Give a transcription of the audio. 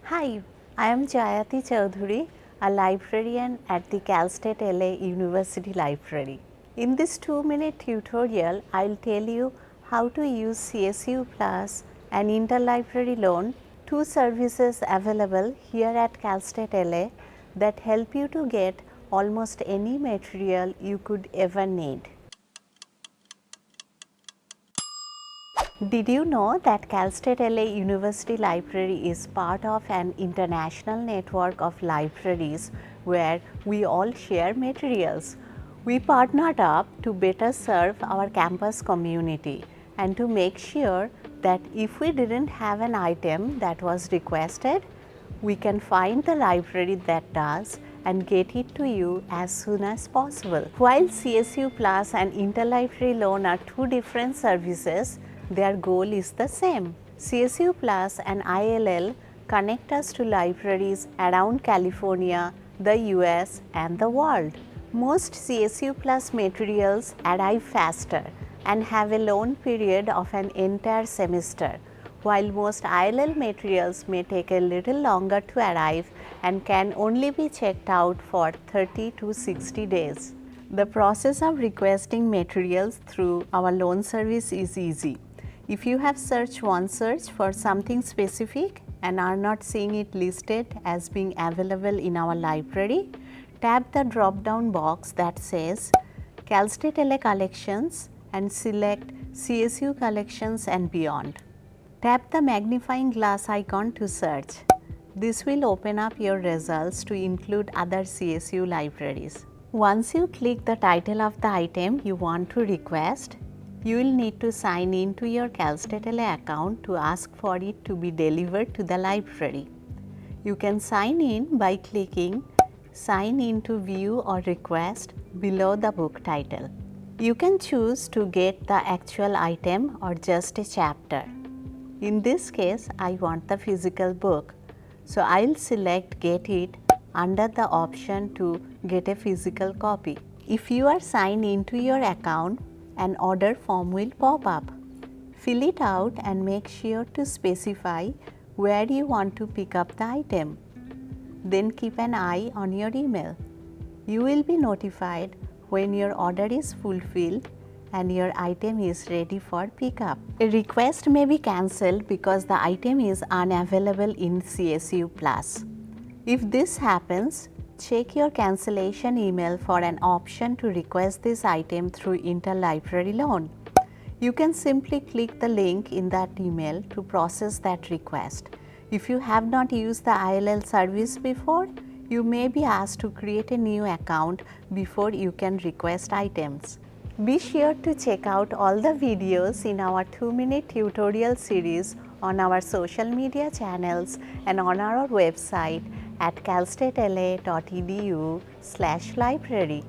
Hi, I am Jayati Chaudhuri, a librarian at the Cal State L.A. University Library. In this 2-minute tutorial, I will tell you how to use CSU Plus and Interlibrary Loan, two services available here at Cal State L.A. that help you to get almost any material you could ever need. Did you know that Cal State L.A. University Library is part of an international network of libraries where we all share materials? We partnered up to better serve our campus community and to make sure that if we didn't have an item that was requested, we can find the library that does and get it to you as soon as possible. While CSU Plus and Interlibrary Loan are two different services, their goal is the same. CSU Plus and ILL connect us to libraries around California, the US and the world. Most CSU Plus materials arrive faster and have a loan period of an entire semester, while most ILL materials may take a little longer to arrive and can only be checked out for 30 to 60 days. The process of requesting materials through our loan service is easy. If you have searched OneSearch for something specific and are not seeing it listed as being available in our library, tap the drop-down box that says Cal State L.A. Collections and select CSU Collections and Beyond. Tap the magnifying glass icon to search. This will open up your results to include other CSU libraries. Once you click the title of the item you want to request, you will need to sign in to your Cal State L.A. account to ask for it to be delivered to the library. You can sign in by clicking Sign in to view or request below the book title. You can choose to get the actual item or just a chapter. In this case, I want the physical book, so I'll select Get It under the option to get a physical copy. If you are signed into your account, an order form will pop up. Fill it out and make sure to specify where you want to pick up the item. Then keep an eye on your email. You will be notified when your order is fulfilled and your item is ready for pickup. A request may be cancelled because the item is unavailable in CSU Plus. If this happens, check your cancellation email for an option to request this item through Interlibrary Loan. You can simply click the link in that email to process that request. If you have not used the ILL service before, you may be asked to create a new account before you can request items. Be sure to check out all the videos in our 2-minute tutorial series on our social media channels and on our website at calstatela.edu/library.